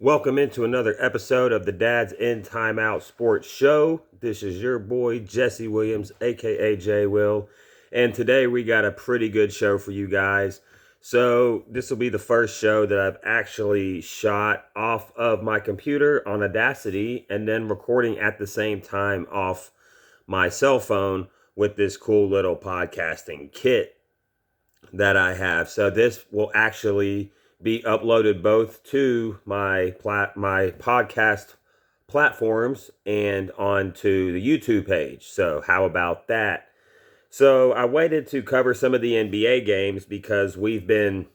Welcome into another episode of the Dad's in Timeout Sports Show. This is your boy Jesse Williams, aka J Will, and today we got a pretty good show for you guys. So this will be the first show that I've actually shot off of my computer on Audacity and then recording at the same time off my cell phone with this cool little podcasting kit that I have. So this will actually be uploaded both to my podcast platforms and onto the YouTube page. So how about that? So I waited to cover some of the NBA games because we've been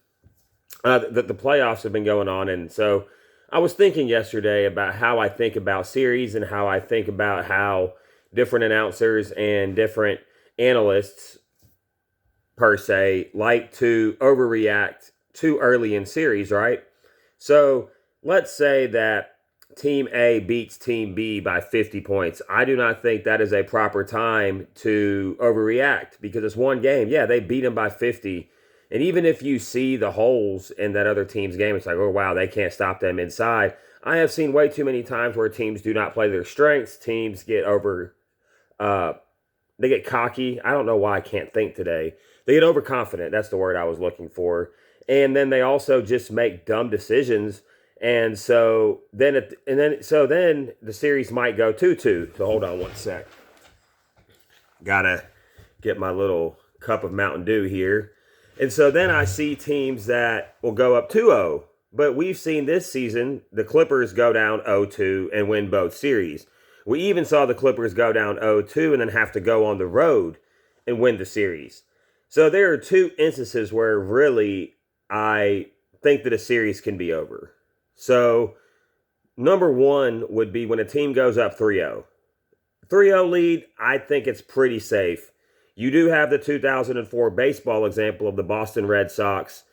the playoffs have been going on, and so I was thinking yesterday about how I think about series and how I think about how different announcers and different analysts per se like to overreact too early in series, right? So let's say that Team A beats Team B by 50 points. I do not think that is a proper time to overreact because it's one game. Yeah, they beat them by 50. And even if you see the holes in that other team's game, it's like, oh, wow, they can't stop them inside. I have seen way too many times where teams do not play their strengths. Teams get they get cocky. I don't know why I can't think today. They get overconfident. That's the word I was looking for. And then they also just make dumb decisions. And so then the series might go 2-2. So hold on one sec. Gotta get my little cup of Mountain Dew here. And so then I see teams that will go up 2-0. But we've seen this season the Clippers go down 0-2 and win both series. We even saw the Clippers go down 0-2 and then have to go on the road and win the series. So there are two instances where really I think that a series can be over. So number one would be when a team goes up 3-0. 3-0 lead, I think it's pretty safe. You do have the 2004 baseball example of the Boston Red Sox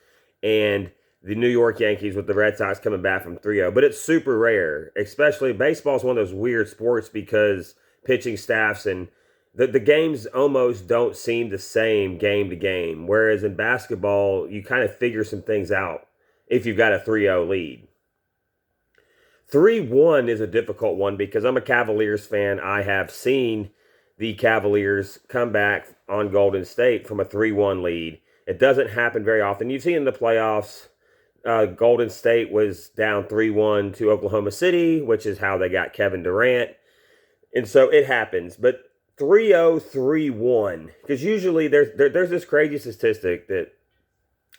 and the New York Yankees with the Red Sox coming back from 3-0. But it's super rare. Especially baseball is one of those weird sports because pitching staffs and the games almost don't seem the same game to game. Whereas in basketball, you kind of figure some things out if you've got a 3-0 lead. 3-1 is a difficult one because I'm a Cavaliers fan. I have seen the Cavaliers come back on Golden State from a 3-1 lead. It doesn't happen very often. You've seen in the playoffs, Golden State was down 3-1 to Oklahoma City, which is how they got Kevin Durant. And so it happens. But 3-0, 3-1, because usually there's this crazy statistic that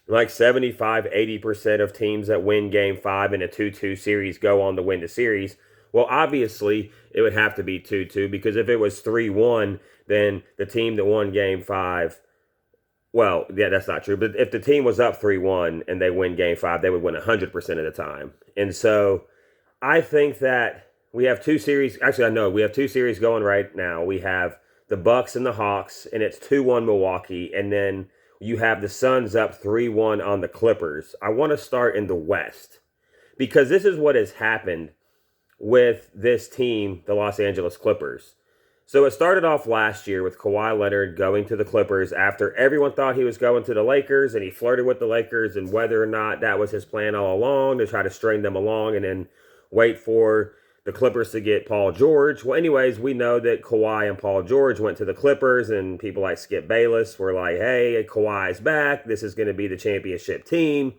like 75-80% of teams that win game 5 in a 2-2 series go on to win the series. Well, obviously it would have to be 2-2 because if it was 3-1, then the team that won game 5, well, yeah, that's not true. But if the team was up 3-1 and they win game 5, they would win 100% of the time. And so I think that we have two series. Actually, I know we have two series going right now. We have the Bucks and the Hawks, and it's 2-1 Milwaukee. And then you have the Suns up 3-1 on the Clippers. I want to start in the West because this is what has happened with this team, the Los Angeles Clippers. So it started off last year with Kawhi Leonard going to the Clippers after everyone thought he was going to the Lakers, and he flirted with the Lakers, and whether or not that was his plan all along to try to string them along and then wait for the Clippers to get Paul George. Well, anyways, we know that Kawhi and Paul George went to the Clippers, and people like Skip Bayless were like, hey, Kawhi's back. This is going to be the championship team.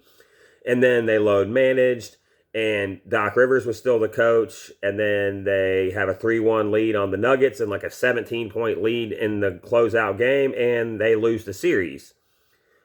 And then they load managed, and Doc Rivers was still the coach. And then they have a 3-1 lead on the Nuggets and like a 17-point lead in the closeout game, and they lose the series.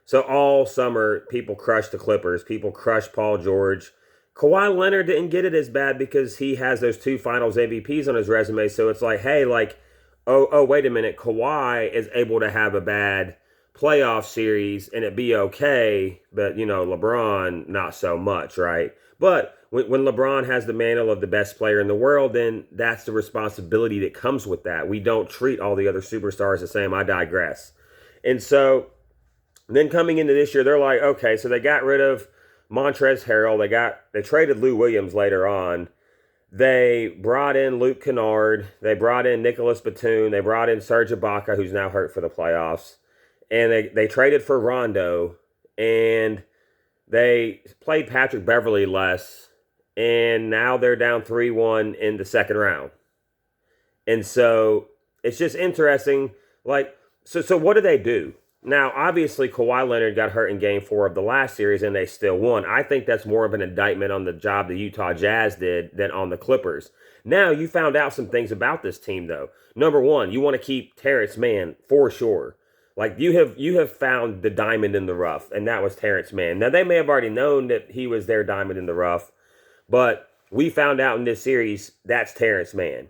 So all summer, people crushed the Clippers. People crushed Paul George. Kawhi Leonard didn't get it as bad because he has those 2 finals MVPs on his resume. So it's like, hey, like, oh, wait a minute. Kawhi is able to have a bad playoff series and it be okay. But, LeBron, not so much, right? But when LeBron has the mantle of the best player in the world, then that's the responsibility that comes with that. We don't treat all the other superstars the same. I digress. And so then coming into this year, they're like, okay, so they got rid of Montrezl Harrell. They traded Lou Williams later on. They brought in Luke Kennard. They brought in Nicholas Batum. They brought in Serge Ibaka, who's now hurt for the playoffs. And they traded for Rondo. And they played Patrick Beverley less. and now they're down 3-1 in the second round. And so it's just interesting. Like, so what do they do? Now, obviously, Kawhi Leonard got hurt in game 4 of the last series and they still won. I think that's more of an indictment on the job the Utah Jazz did than on the Clippers. Now, you found out some things about this team, though. Number one, you want to keep Terrence Mann for sure. Like you have found the diamond in the rough, and that was Terrence Mann. Now, they may have already known that he was their diamond in the rough, but we found out in this series that's Terrence Mann.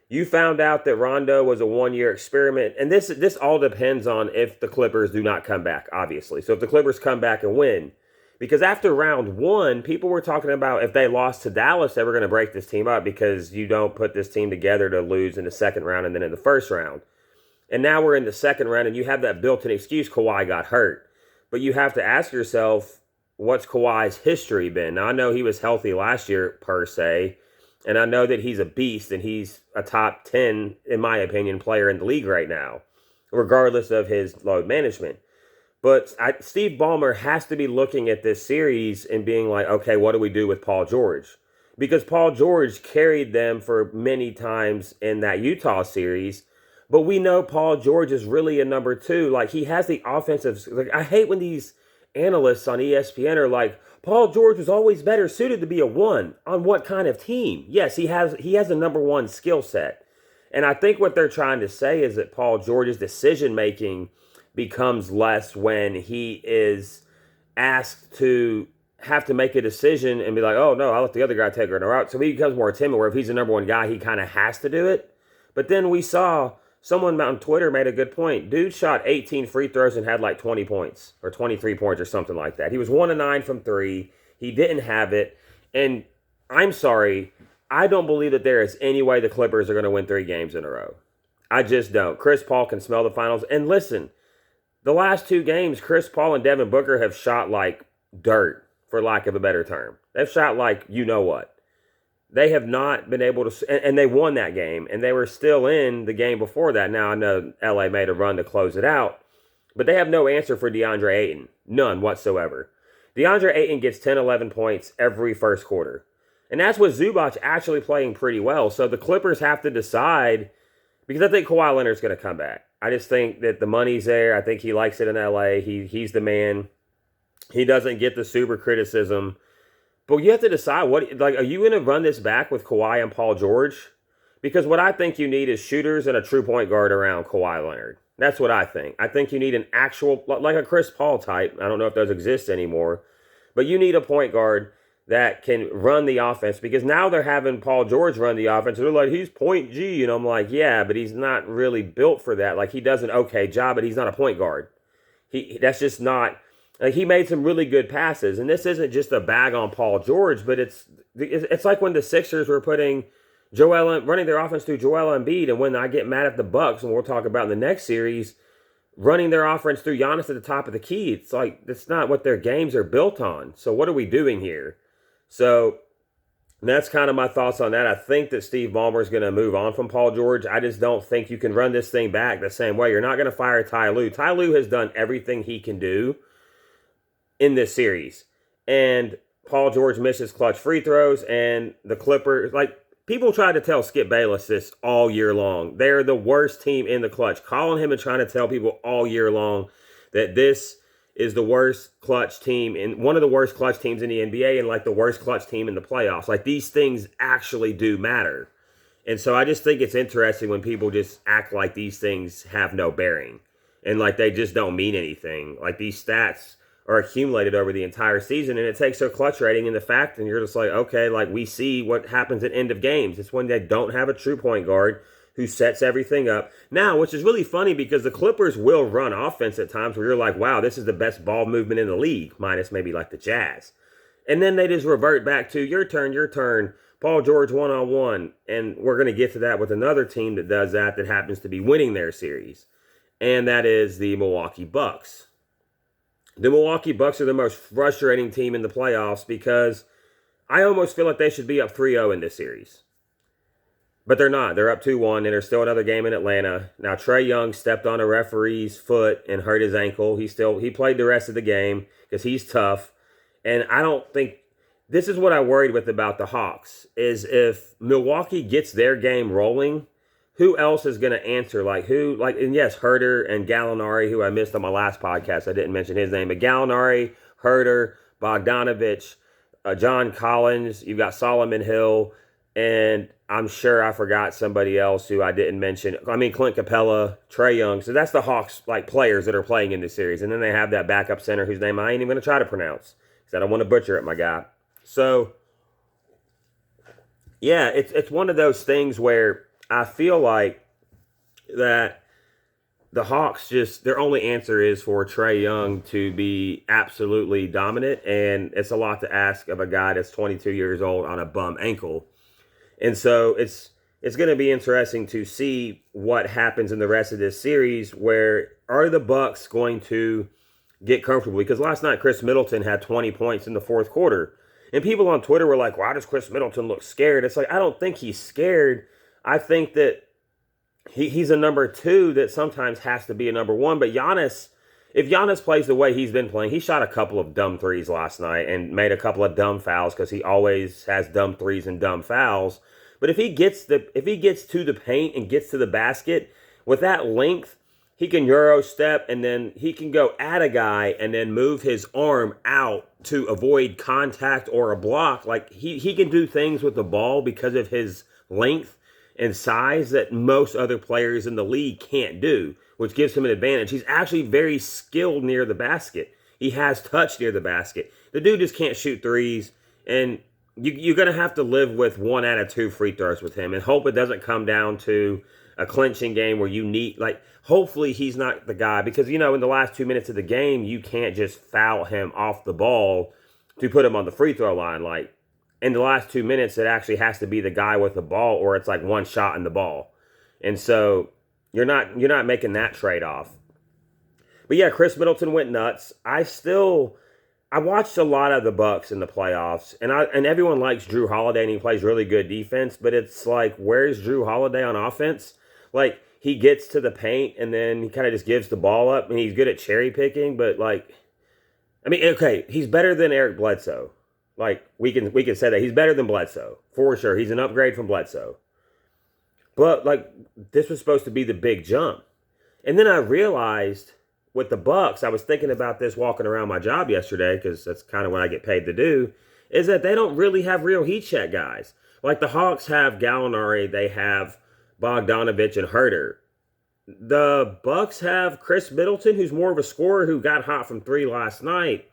You found out that Rondo was a 1-year experiment, and this all depends on if the Clippers do not come back, obviously. So if the Clippers come back and win, because after round 1, people were talking about if they lost to Dallas, they were going to break this team up because you don't put this team together to lose in the second round and then in the first round. And now we're in the second round, and you have that built-in excuse Kawhi got hurt. But you have to ask yourself, what's Kawhi's history been? Now, I know he was healthy last year, per se, and I know that he's a beast, and he's a top 10, in my opinion, player in the league right now, regardless of his load management. But Steve Ballmer has to be looking at this series and being like, okay, what do we do with Paul George? Because Paul George carried them for many times in that Utah series. But we know Paul George is really a number 2. Like, he has the offensive. Like, I hate when these analysts on ESPN are like, Paul George was always better suited to be a 1 on what kind of team? Yes, he has a number 1 skill set. And I think what they're trying to say is that Paul George's decision making becomes less when he is asked to have to make a decision and be like, oh no, I'll let the other guy take her in a route. So he becomes more timid, where if he's the number 1 guy, he kind of has to do it. But then we saw someone on Twitter made a good point. Dude shot 18 free throws and had like 20 points or 23 points or something like that. He was 1 of 9 from 3. He didn't have it. And I'm sorry, I don't believe that there is any way the Clippers are going to win 3 games in a row. I just don't. Chris Paul can smell the finals. And listen, the last 2 games, Chris Paul and Devin Booker have shot like dirt, for lack of a better term. They've shot like you know what. They have not been able to, and they won that game, and they were still in the game before that. Now, I know LA made a run to close it out, but they have no answer for DeAndre Ayton. None whatsoever. DeAndre Ayton gets 10, 11 points every first quarter. And that's with Zubac actually playing pretty well. So the Clippers have to decide, because I think Kawhi Leonard's going to come back. I just think that the money's there. I think he likes it in LA. He's the man. He doesn't get the super criticism. But you have to decide, are you going to run this back with Kawhi and Paul George? Because what I think you need is shooters and a true point guard around Kawhi Leonard. That's what I think. I think you need an actual, like a Chris Paul type. I don't know if those exist anymore. But you need a point guard that can run the offense. Because now they're having Paul George run the offense. They're like, he's point G. And I'm like, yeah, but he's not really built for that. Like, he does an okay job, but he's not a point guard. That's just not. Like, he made some really good passes, and this isn't just a bag on Paul George, but it's like when the Sixers were putting running their offense through Joel Embiid, and when I get mad at the Bucks, and we'll talk about in the next series, running their offense through Giannis at the top of the key. It's like that's not what their games are built on. So what are we doing here? So that's kind of my thoughts on that. I think that Steve Ballmer is going to move on from Paul George. I just don't think you can run this thing back the same way. You're not going to fire Ty Lue. Ty Lue has done everything he can do in this series. And Paul George misses clutch free throws, and the Clippers, like, people tried to tell Skip Bayless this all year long. They're the worst team in the clutch. Calling him and trying to tell people all year long that this is the worst clutch team, and one of the worst clutch teams in the NBA, and like the worst clutch team in the playoffs. Like, these things actually do matter. And so I just think it's interesting when people just act like these things have no bearing and like they just don't mean anything. Like, these stats are accumulated over the entire season, and it takes their clutch rating and the fact, and you're just like, okay, like, we see what happens at end of games. It's when they don't have a true point guard who sets everything up. Now, which is really funny because the Clippers will run offense at times where you're like, wow, this is the best ball movement in the league, minus maybe like the Jazz. And then they just revert back to your turn, Paul George one-on-one, and we're going to get to that with another team that does that happens to be winning their series, and that is the Milwaukee Bucks. The Milwaukee Bucks are the most frustrating team in the playoffs because I almost feel like they should be up 3-0 in this series. But they're not. They're up 2-1, and there's still another game in Atlanta. Now, Trae Young stepped on a referee's foot and hurt his ankle. He played the rest of the game because he's tough. And I don't think this is what I worried with about the Hawks is if Milwaukee gets their game rolling, who else is going to answer? And yes, Herter and Gallinari, who I missed on my last podcast. I didn't mention his name, but Gallinari, Herter, Bogdanovich, John Collins, you've got Solomon Hill, and I'm sure I forgot somebody else who I didn't mention. I mean, Clint Capella, Trae Young. So that's the Hawks players that are playing in this series. And then they have that backup center whose name I ain't even going to try to pronounce because I don't want to butcher it, my guy. So, yeah, it's one of those things where I feel like that the Hawks their only answer is for Trae Young to be absolutely dominant, and it's a lot to ask of a guy that's 22 years old on a bum ankle. And so it's going to be interesting to see what happens in the rest of this series. Where are the Bucks going to get comfortable? Because last night Chris Middleton had 20 points in the fourth quarter. And people on Twitter were like, why does Chris Middleton look scared? It's like, I don't think he's scared. I think that he's a number two that sometimes has to be a number one. But Giannis, if Giannis plays the way he's been playing, he shot a couple of dumb threes last night and made a couple of dumb fouls because he always has dumb threes and dumb fouls. But if he gets to the paint and gets to the basket with that length, he can Euro step and then he can go at a guy and then move his arm out to avoid contact or a block. Like he can do things with the ball because of his length and size that most other players in the league can't do, which gives him an advantage. He's actually very skilled near the basket. He has touch near the basket. The dude just can't shoot threes, and you're going to have to live with 1 out of 2 free throws with him and hope it doesn't come down to a clinching game where you need, hopefully he's not the guy, because, in the last 2 minutes of the game, you can't just foul him off the ball to put him on the free throw line. In the last 2 minutes, it actually has to be the guy with the ball, or it's one shot in the ball. And so you're not making that trade-off. But yeah, Chris Middleton went nuts. I watched a lot of the Bucks in the playoffs, and everyone likes Drew Holiday, and he plays really good defense, but it's where's Drew Holiday on offense? He gets to the paint, and then he kind of just gives the ball up, and he's good at cherry picking, but okay, he's better than Eric Bledsoe. We can say that. He's better than Bledsoe, for sure. He's an upgrade from Bledsoe. But, this was supposed to be the big jump. And then I realized with the Bucks, I was thinking about this walking around my job yesterday, because that's kind of what I get paid to do, is that they don't really have real heat check guys. The Hawks have Gallinari, they have Bogdanovich and Herter. The Bucks have Chris Middleton, who's more of a scorer, who got hot from 3 last night.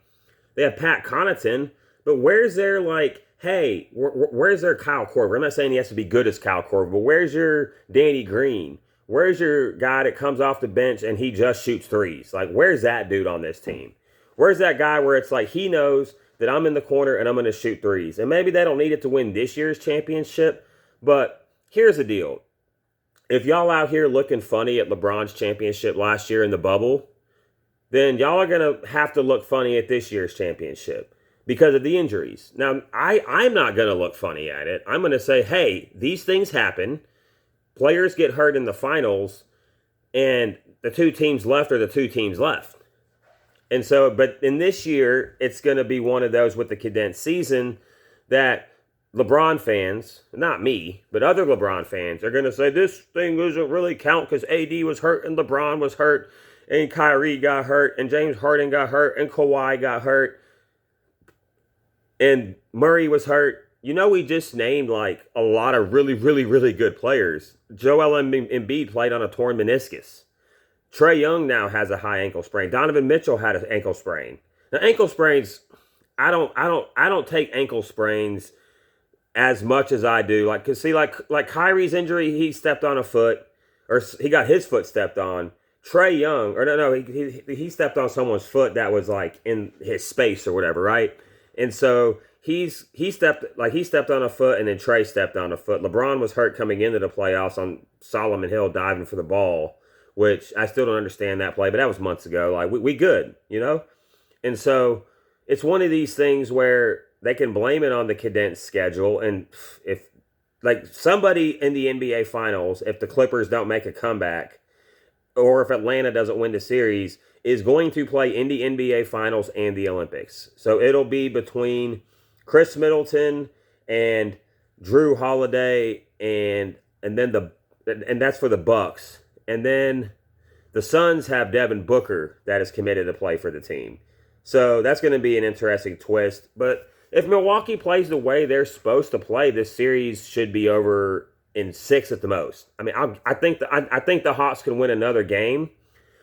They have Pat Connaughton, but where's their, where's their Kyle Korver? I'm not saying he has to be good as Kyle Korver, but where's your Danny Green? Where's your guy that comes off the bench and he just shoots threes? Where's that dude on this team? Where's that guy where it's he knows that I'm in the corner and I'm going to shoot threes? And maybe they don't need it to win this year's championship, but here's the deal. If y'all out here looking funny at LeBron's championship last year in the bubble, then y'all are going to have to look funny at this year's championship because of the injuries. Now, I'm not going to look funny at it. I'm going to say, hey, these things happen. Players get hurt in the finals, and the 2 teams left are the 2 teams left. And so, but in this year, it's going to be one of those with the condensed season that LeBron fans, not me, but other LeBron fans, are going to say this thing doesn't really count because AD was hurt and LeBron was hurt and Kyrie got hurt and James Harden got hurt and Kawhi got hurt and Murray was hurt. We just named a lot of really, really, really good players. Joel Embiid played on a torn meniscus. Trae Young now has a high ankle sprain. Donovan Mitchell had an ankle sprain. Now, ankle sprains, I don't take ankle sprains as much as I do. Cause see, Kyrie's injury, he stepped on a foot, or he got his foot stepped on. Trae Young, or no, he stepped on someone's foot that was in his space or whatever, right? And so he stepped on a foot, and then Trae stepped on a foot. LeBron was hurt coming into the playoffs on Solomon Hill diving for the ball, which I still don't understand that play, but that was months ago. We good, And so it's one of these things where they can blame it on the condensed schedule, and if somebody in the NBA Finals, if the Clippers don't make a comeback, or if Atlanta doesn't win the series, is going to play in the NBA Finals and the Olympics. So it'll be between Chris Middleton and Drew Holiday, and that's for the Bucks. And then the Suns have Devin Booker that is committed to play for the team. So that's going to be an interesting twist. But if Milwaukee plays the way they're supposed to play, this series should be over in 6 at the most. I mean, I think the Hawks can win another game,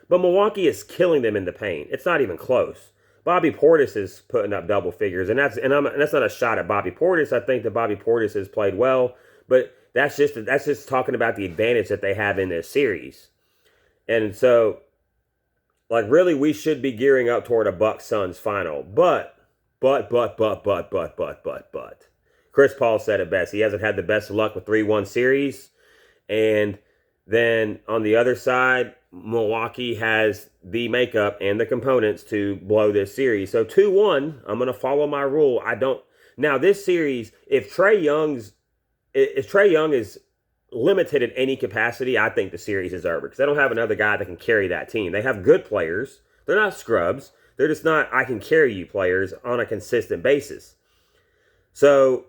but Milwaukee is killing them in the paint. It's not even close. Bobby Portis is putting up double figures, and that's not a shot at Bobby Portis. I think that Bobby Portis has played well, but that's just talking about the advantage that they have in this series. And so, like, really, we should be gearing up toward a Bucks Suns final. But. Chris Paul said it best. He hasn't had the best of luck with 3-1 series. And then on the other side, Milwaukee has the makeup and the components to blow this series. So 2-1, I'm going to follow my rule. Now this series, if Trae Young is limited in any capacity, I think the series is over because they don't have another guy that can carry that team. They have good players. They're not scrubs. They're just not I can carry you players on a consistent basis. So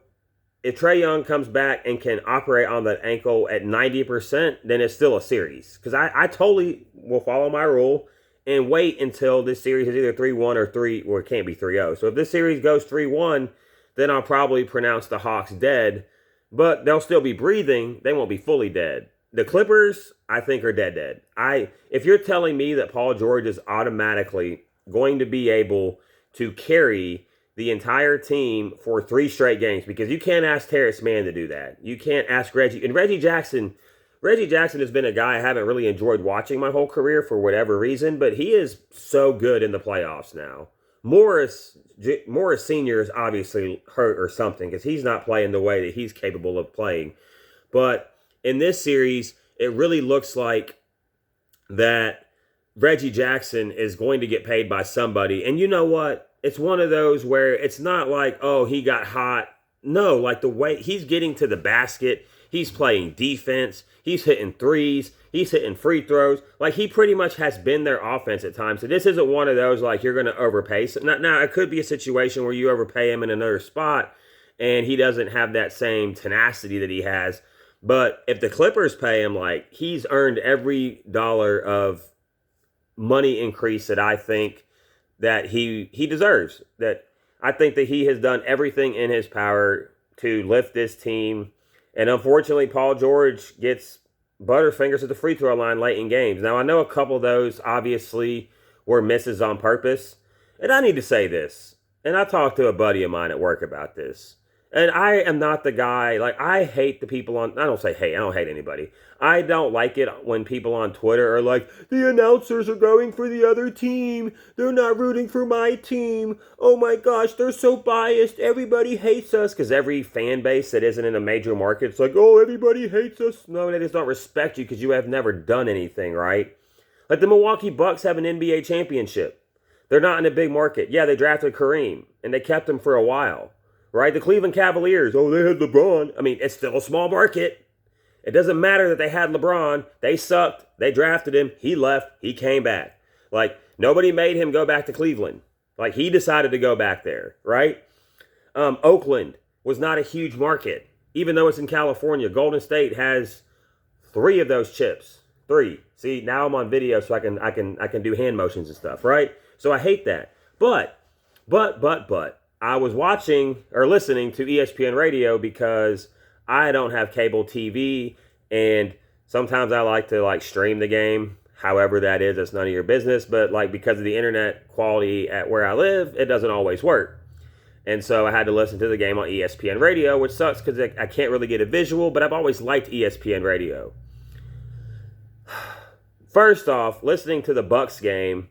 if Trae Young comes back and can operate on that ankle at 90%, then it's still a series. Because I totally will follow my rule and wait until this series is either 3-1 or it can't be 3-0. So if this series goes 3-1, then I'll probably pronounce the Hawks dead. But they'll still be breathing. They won't be fully dead. The Clippers, I think, are dead. If you're telling me that Paul George is automatically going to be able to carry the entire team for 3 straight games, because you can't ask Terrence Mann to do that. You can't ask Reggie. And Reggie Jackson has been a guy I haven't really enjoyed watching my whole career for whatever reason, but he is so good in the playoffs now. Morris Sr. is obviously hurt or something because he's not playing the way that he's capable of playing. But in this series, it really looks like that Reggie Jackson is going to get paid by somebody. And you know what? It's one of those where it's not like, oh, he got hot. No, like the way he's getting to the basket, he's playing defense, he's hitting threes, he's hitting free throws. Like, he pretty much has been their offense at times. So this isn't one of those like you're going to overpay. So now it could be a situation where you overpay him in another spot and he doesn't have that same tenacity that he has. But if the Clippers pay him, like, he's earned every dollar of money increase that I think that he deserves. That I think that he has done everything in his power to lift this team. And unfortunately, Paul George gets butterfingers at the free throw line late in games. Now, I know a couple of those obviously were misses on purpose. And I need to say this. And I talked to a buddy of mine at work about this. And I am not the guy, like, I hate the people on, I don't say hate, I don't hate anybody. I don't like it when people on Twitter are like, the announcers are going for the other team. They're not rooting for my team. Oh my gosh, they're so biased. Everybody hates us. Because every fan base that isn't in a major market, it's like, oh, everybody hates us. No, they just don't respect you because you have never done anything, right? Like the Milwaukee Bucks have an NBA championship. They're not in a big market. Yeah, they drafted Kareem, and they kept him for a while. Right? The Cleveland Cavaliers, oh, they had LeBron. I mean, it's still a small market. It doesn't matter that they had LeBron. They sucked. They drafted him. He left. He came back. Like, nobody made him go back to Cleveland. Like, he decided to go back there, right? Oakland was not a huge market. Even though it's in California, Golden State has 3 of those chips. 3. See, now I'm on video so I can do hand motions and stuff, right? So I hate that. But I was watching or listening to ESPN radio because I don't have cable TV, and sometimes I like to stream the game. However that is, that's none of your business. But because of the internet quality at where I live, it doesn't always work. And so I had to listen to the game on ESPN radio, which sucks because I can't really get a visual, but I've always liked ESPN radio. First off, listening to the Bucks game,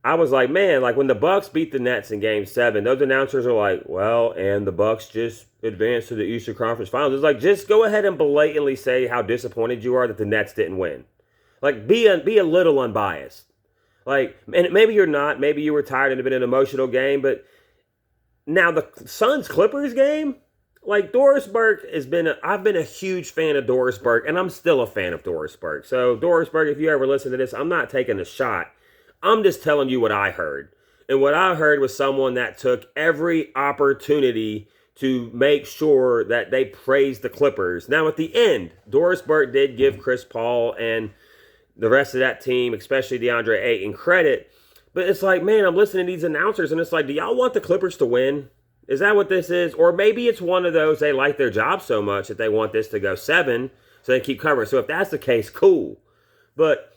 I was like, man, when the Bucks beat the Nets in Game 7, those announcers are like, well, and the Bucks just advanced to the Eastern Conference Finals. It's like, just go ahead and blatantly say how disappointed you are that the Nets didn't win. Be a little unbiased. And maybe you're not. Maybe you were tired and it's been an emotional game. But now the Suns-Clippers game, Doris Burke I've been a huge fan of Doris Burke, and I'm still a fan of Doris Burke. So, Doris Burke, if you ever listen to this, I'm not taking a shot. I'm just telling you what I heard. And what I heard was someone that took every opportunity to make sure that they praised the Clippers. Now, at the end, Doris Burke did give Chris Paul and the rest of that team, especially DeAndre Ayton, credit. But it's like, man, I'm listening to these announcers, and it's like, do y'all want the Clippers to win? Is that what this is? Or maybe it's one of those, they like their job so much that they want this to go 7, so they keep covering. So if that's the case, cool. But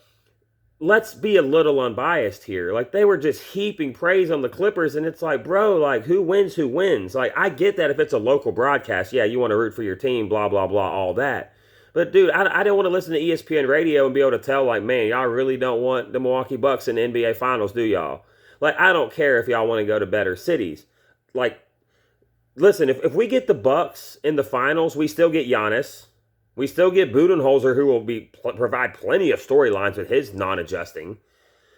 let's be a little unbiased here. Like, they were just heaping praise on the Clippers, and it's like, bro, like, who wins, who wins? Like, I get that if it's a local broadcast, yeah, you want to root for your team, blah, blah, blah, all that. But, dude, I don't want to listen to ESPN radio and be able to tell, like, man, y'all really don't want the Milwaukee Bucks in the NBA Finals, do y'all? Like, I don't care if y'all want to go to better cities. Like, listen, if we get the Bucks in the finals, we still get Giannis. We still get Budenholzer, who will provide plenty of storylines with his non-adjusting.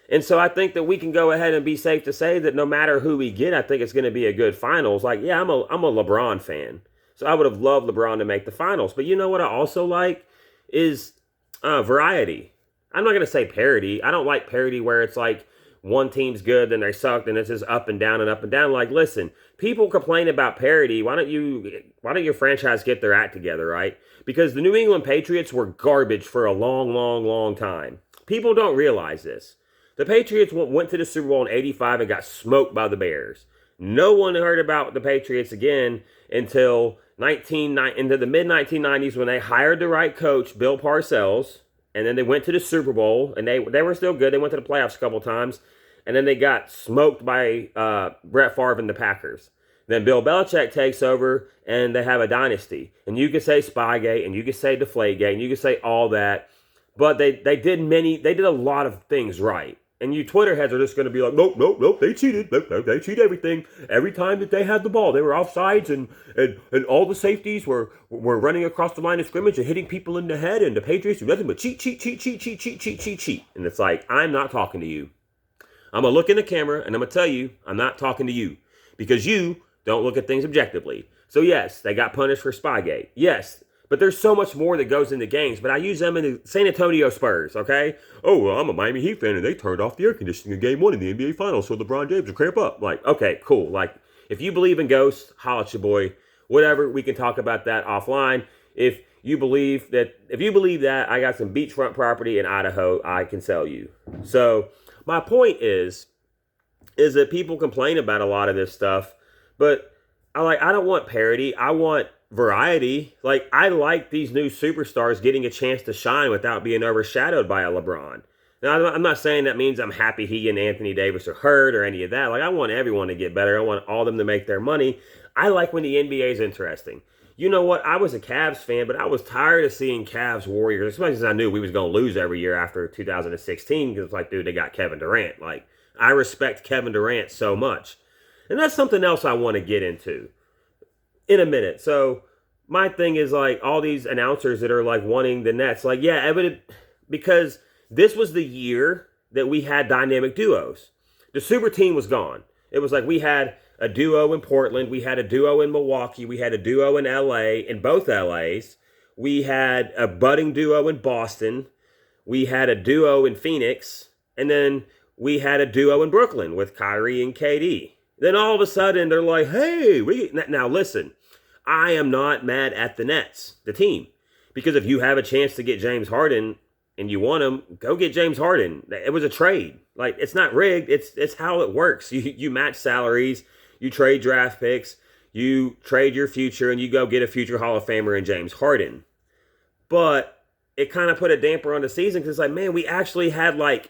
And so I think that we can go ahead and be safe to say that no matter who we get, I think it's going to be a good finals. Like, yeah, I'm a LeBron fan. So I would have loved LeBron to make the finals. But you know what I also like is variety. I'm not going to say parity. I don't like parity where it's like one team's good, then they suck, and it's just up and down and up and down. Like, listen, people complain about parity. Why don't your franchise get their act together, right? Because the New England Patriots were garbage for a long, long, long time. People don't realize this. The Patriots went to the Super Bowl in '85 and got smoked by the Bears. No one heard about the Patriots again until into the mid-1990s when they hired the right coach, Bill Parcells, and then they went to the Super Bowl, and they were still good. They went to the playoffs a couple times, and then they got smoked by Brett Favre and the Packers. Then Bill Belichick takes over, and they have a dynasty. And you could say Spygate, and you could say Deflategate, and you could say all that, but they did a lot of things right. And you Twitter heads are just going to be like, nope, they cheated. Nope, they cheat everything. Every time that they had the ball, they were offsides, and all the safeties were running across the line of scrimmage and hitting people in the head, and the Patriots do nothing but cheat. And it's like, I'm not talking to you. I'm going to look in the camera, and I'm going to tell you, I'm not talking to you. Because you don't look at things objectively. So yes, they got punished for Spygate. Yes, but there's so much more that goes into games. But I use them in the San Antonio Spurs, okay? Oh, well, I'm a Miami Heat fan, and they turned off the air conditioning in Game 1 in the NBA Finals so LeBron James would cramp up. Like, okay, cool. Like, if you believe in ghosts, holla at your boy. Whatever, we can talk about that offline. If you believe that, I got some beachfront property in Idaho I can sell you. So my point is that people complain about a lot of this stuff, but I don't want parody. I want variety. Like, I like these new superstars getting a chance to shine without being overshadowed by a LeBron. Now, I'm not saying that means I'm happy he and Anthony Davis are hurt or any of that. Like, I want everyone to get better. I want all of them to make their money. I like when the NBA is interesting. You know what? I was a Cavs fan, but I was tired of seeing Cavs Warriors, especially since I knew we was going to lose every year after 2016, because it's like, dude, they got Kevin Durant. Like, I respect Kevin Durant so much. And that's something else I want to get into in a minute. So my thing is, like, all these announcers that are like wanting the Nets, like, yeah, evident, because this was the year that we had dynamic duos. The super team was gone. It was like we had a duo in Portland, we had a duo in Milwaukee, we had a duo in LA, in both LAs. We had a budding duo in Boston. We had a duo in Phoenix, and then we had a duo in Brooklyn with Kyrie and KD. Then all of a sudden, they're like, hey, now listen, I am not mad at the Nets, the team. Because if you have a chance to get James Harden and you want him, go get James Harden. It was a trade. Like, it's not rigged. It's how it works. You match salaries, you trade draft picks, you trade your future, and you go get a future Hall of Famer in James Harden. But it kind of put a damper on the season because, like, man, we actually had, like,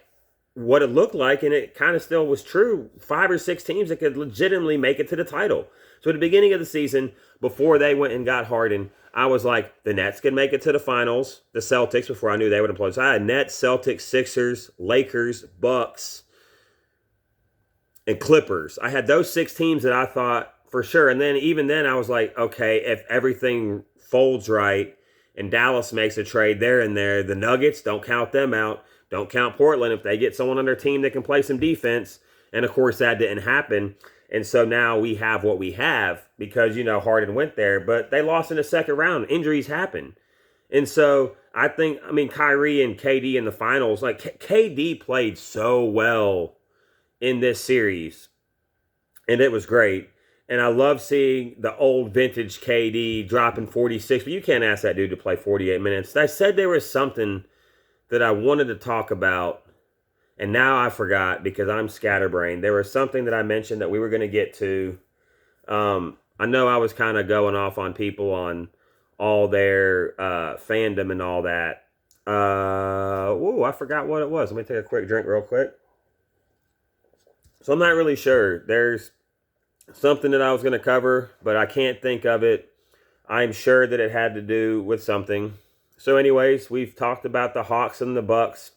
what it looked like, and it kind of still was true, 5 or 6 teams that could legitimately make it to the title. So at the beginning of the season, before they went and got Harden, I was like, the Nets can make it to the finals. The Celtics, before I knew they would implode. So I had Nets, Celtics, Sixers, Lakers, Bucks, and Clippers. I had those 6 teams that I thought for sure. And then even then I was like, okay, if everything folds right and Dallas makes a trade there and there, the Nuggets, don't count them out. Don't count Portland if they get someone on their team that can play some defense. And, of course, that didn't happen. And so now we have what we have because, you know, Harden went there. But they lost in the second round. Injuries happen. And so I think, Kyrie and KD in the finals, like KD played so well in this series. and it was great. And I love seeing the old vintage KD dropping 46, but you can't ask that dude to play 48 minutes. I said there was something that I wanted to talk about, and now I forgot because I'm scatterbrained. There was something that I mentioned that we were going to get to. I know I was kind of going off on people on all their fandom and all that. I forgot what it was. Let me take a quick drink real quick. So I'm not really sure. There's something that I was going to cover, but I can't think of it. I'm sure that it had to do with something. So anyways, we've talked about the Hawks and the Bucks.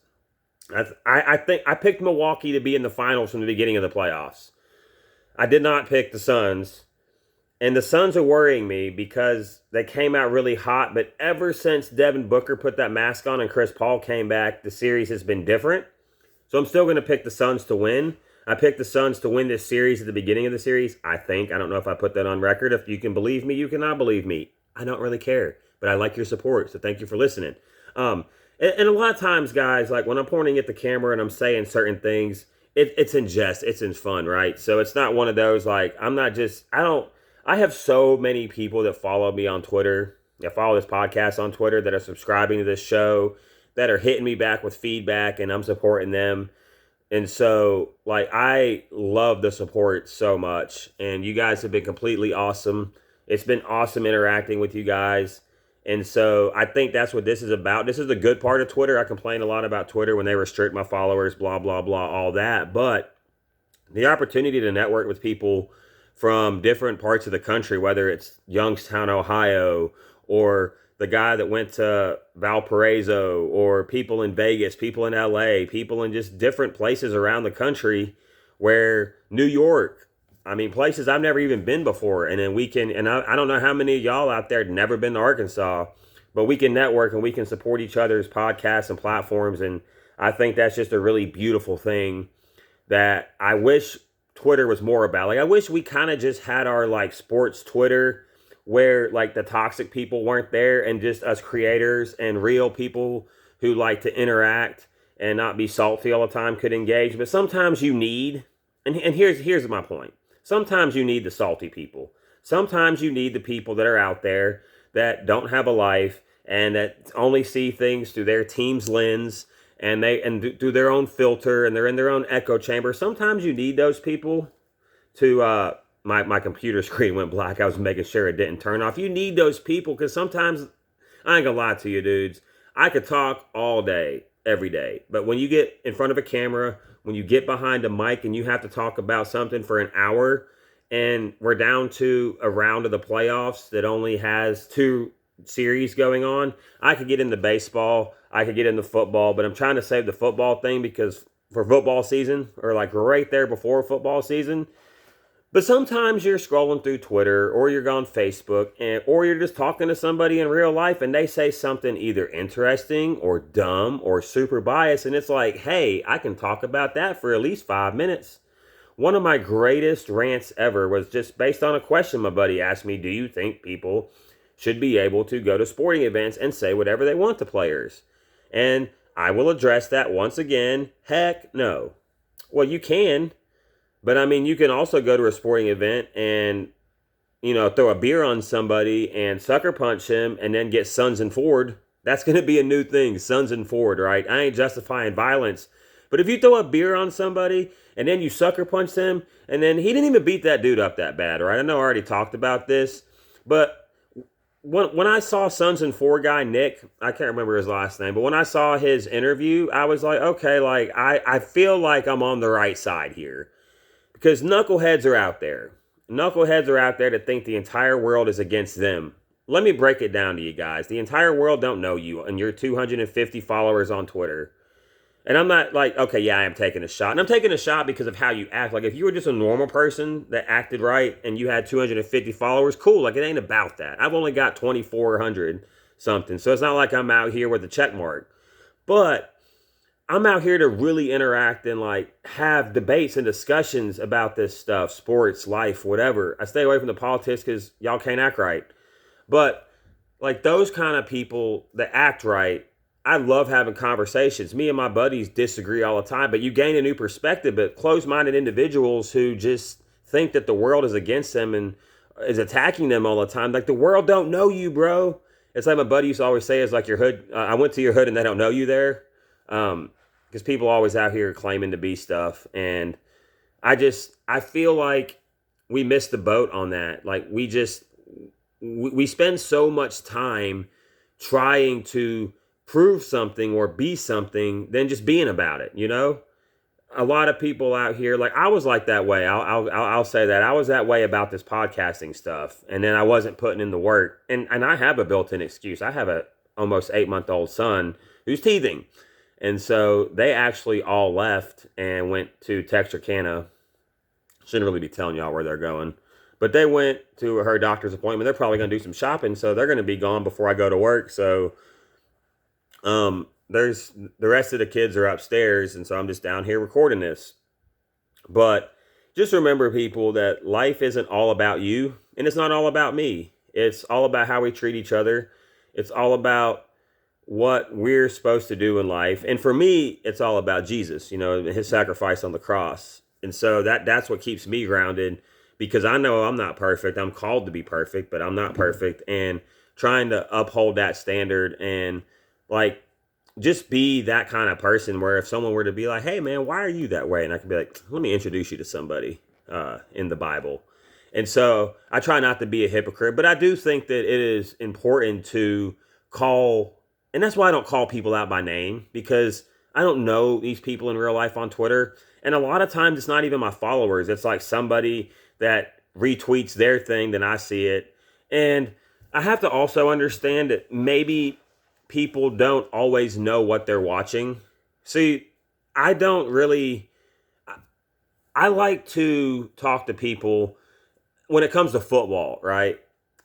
I think I picked Milwaukee to be in the finals from the beginning of the playoffs. I did not pick the Suns. And the Suns are worrying me because they came out really hot, but ever since Devin Booker put that mask on and Chris Paul came back, the series has been different. So I'm still going to pick the Suns to win. I picked the Suns to win this series at the beginning of the series, I think. I don't know if I put that on record. If you can believe me, you cannot believe me. I don't really care, but I like your support, so thank you for listening. And a lot of times, guys, like when I'm pointing at the camera and I'm saying certain things, it's in jest, it's in fun, right? So it's not one of those like, I have so many people that follow me on Twitter, that follow this podcast on Twitter, that are subscribing to this show, that are hitting me back with feedback, and I'm supporting them. And so, like, I love the support so much, and you guys have been completely awesome. It's been awesome interacting with you guys. And so I think that's what this is about. This is the good part of Twitter. I complain a lot about Twitter when they restrict my followers, blah, blah, blah, all that. But the opportunity to network with people from different parts of the country, whether it's Youngstown, Ohio, or the guy that went to Valparaiso, or people in Vegas, people in LA, people in just different places around the country, where New York, I mean, places I've never even been before. And then we can, and I don't know how many of y'all out there have never been to Arkansas, but we can network and we can support each other's podcasts and platforms. And I think that's just a really beautiful thing that I wish Twitter was more about. Like, I wish we kind of just had our like sports Twitter where like the toxic people weren't there and just us creators and real people who like to interact and not be salty all the time could engage. But sometimes you need, and here's my point. Sometimes you need the salty people. Sometimes you need the people that are out there that don't have a life and that only see things through their team's lens and through their own filter, and they're in their own echo chamber. Sometimes you need those people to my computer screen went black. I was making sure it didn't turn off. You need those people because sometimes, I ain't gonna lie to you dudes, I could talk all day, every day. But when you get in front of a camera, when you get behind a mic and you have to talk about something for an hour, and we're down to a round of the playoffs that only has 2 series going on, I could get into baseball, I could get into football, but I'm trying to save the football thing because for football season, or like right there before football season. But sometimes you're scrolling through Twitter, or you're on Facebook, or you're just talking to somebody in real life and they say something either interesting or dumb or super biased, and it's like, hey, I can talk about that for at least 5 minutes. One of my greatest rants ever was just based on a question my buddy asked me: do you think people should be able to go to sporting events and say whatever they want to players? And I will address that once again. Heck no. Well, you can, but I mean, you can also go to a sporting event and, throw a beer on somebody and sucker punch him and then get Sons and Ford. That's going to be a new thing, Sons and Ford, right? I ain't justifying violence. But if you throw a beer on somebody and then you sucker punch them, and then he didn't even beat that dude up that bad, right? I know I already talked about this, but when I saw Sons and Ford guy, Nick, I can't remember his last name, but when I saw his interview, I was like, okay, like I feel like I'm on the right side here. Because knuckleheads are out there. Knuckleheads are out there that think the entire world is against them. Let me break it down to you guys. The entire world don't know you and your 250 followers on Twitter. And I'm not like, okay, yeah, I am taking a shot. And I'm taking a shot because of how you act. Like, if you were just a normal person that acted right and you had 250 followers, cool. Like, it ain't about that. I've only got 2,400 something. So it's not like I'm out here with a check mark. But I'm out here to really interact and, like, have debates and discussions about this stuff, sports, life, whatever. I stay away from the politics because y'all can't act right. But, like, those kind of people that act right, I love having conversations. Me and my buddies disagree all the time, but you gain a new perspective. But closed-minded individuals who just think that the world is against them and is attacking them all the time. Like, the world don't know you, bro. It's like my buddy used to always say, it's like your hood. I went to your hood and they don't know you there. Because people always out here claiming to be stuff. And I feel like we missed the boat on that. Like, we spend so much time trying to prove something or be something than just being about it, you know? A lot of people out here, like, I was like that way. I'll say that I was that way about this podcasting stuff, and then I wasn't putting in the work. And I have a built-in excuse. I have a almost 8-month-old son who's teething, and so they actually all left and went to Texarkana. Shouldn't really be telling y'all where they're going, but they went to her doctor's appointment. They're probably going to do some shopping, so they're going to be gone before I go to work. So, there's the rest of the kids are upstairs, and so I'm just down here recording this. But just remember, people, that life isn't all about you, and it's not all about me. It's all about how we treat each other. It's all about what we're supposed to do in life. And for me, it's all about Jesus, you know, his sacrifice on the cross. And so that's what keeps me grounded, because I know I'm not perfect. I'm called to be perfect, but I'm not perfect. And trying to uphold that standard and, like, just be that kind of person where if someone were to be like, hey, man, why are you that way? And I could be like, let me introduce you to somebody in the Bible. And so I try not to be a hypocrite, but I do think that it is important to call, and that's why I don't call people out by name, because I don't know these people in real life on Twitter. And a lot of times it's not even my followers. It's like somebody that retweets their thing, then I see it. And I have to also understand that maybe people don't always know what they're watching. See, I like to talk to people when it comes to football, right?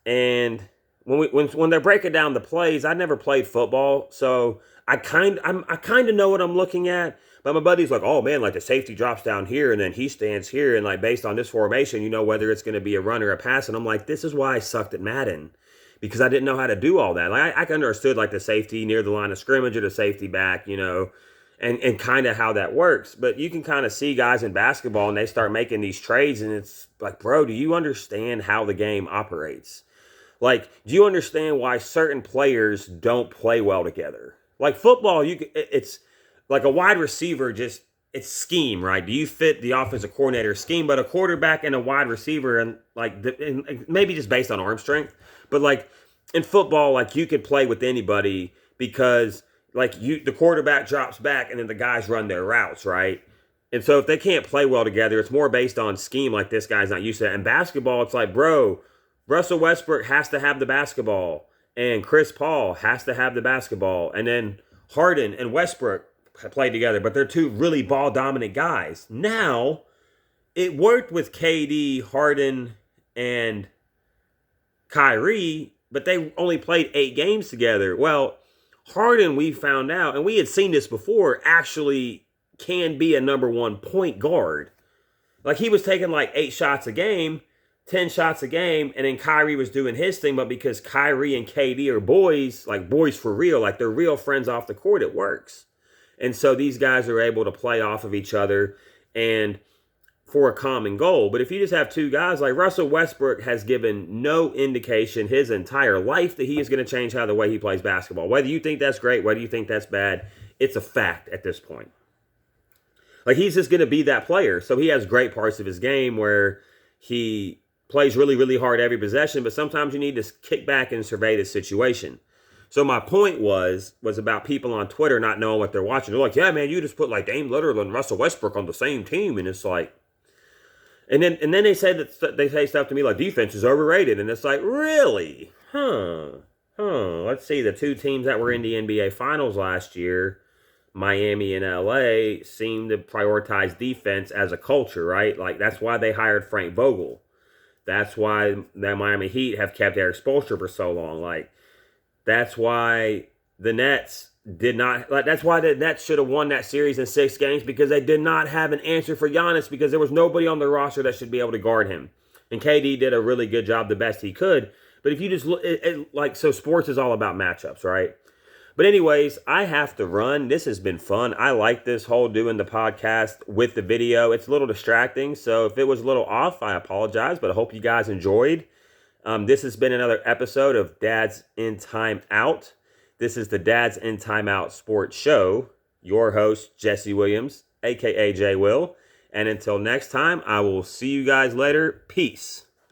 And when they're breaking down the plays, I never played football, so I kind of know what I'm looking at. But my buddy's like, oh man, like the safety drops down here and then he stands here, and like based on this formation, you know whether it's going to be a run or a pass. And I'm like, this is why I sucked at Madden, because I didn't know how to do all that. Like I understood like the safety near the line of scrimmage or the safety back, you know, and kind of how that works. But you can kind of see guys in basketball and they start making these trades, and it's like, bro, do you understand how the game operates? Like, do you understand why certain players don't play well together? Like football, it's like a wide receiver, just it's scheme, right? Do you fit the offensive coordinator scheme? But a quarterback and a wide receiver, and maybe just based on arm strength. But like in football, like you could play with anybody because like the quarterback drops back and then the guys run their routes, right? And so if they can't play well together, it's more based on scheme, like this guy's not used to that. In basketball, it's like, bro, Russell Westbrook has to have the basketball and Chris Paul has to have the basketball. And then Harden and Westbrook play together, but they're two really ball dominant guys. Now, it worked with KD, Harden, and Kyrie, but they only played 8 games together. Well, Harden, we found out, and we had seen this before, actually can be a number 1 point guard. Like he was taking like 8 shots a game, 10 shots a game, and then Kyrie was doing his thing, but because Kyrie and KD are boys, like boys for real, like they're real friends off the court, it works. And so these guys are able to play off of each other and for a common goal. But if you just have 2 guys, like Russell Westbrook has given no indication his entire life that he is going to change how the way he plays basketball. Whether you think that's great, whether you think that's bad, it's a fact at this point. Like he's just going to be that player. So he has great parts of his game where he plays really, really hard every possession, but sometimes you need to kick back and survey the situation. So my point was about people on Twitter not knowing what they're watching. They're like, yeah, man, you just put like Dame Lillard and Russell Westbrook on the same team. And it's like, and then they say stuff to me like defense is overrated. And it's like, really? Let's see. The 2 teams that were in the NBA Finals last year, Miami and LA, seem to prioritize defense as a culture, right? Like that's why they hired Frank Vogel. That's why the Miami Heat have kept Eric Spoelstra for so long. Like that's why the Nets that's why the Nets should have won that series in 6 games, because they did not have an answer for Giannis, because there was nobody on the roster that should be able to guard him. And KD did a really good job, the best he could. But if you just look, so sports is all about matchups, right? But anyways, I have to run. This has been fun. I like this whole doing the podcast with the video. It's a little distracting, so if it was a little off, I apologize, but I hope you guys enjoyed. This has been another episode of Dads in Time Out. This is the Dads in Time Out Sports Show. Your host, Jesse Williams, a.k.a. J. Will. And until next time, I will see you guys later. Peace.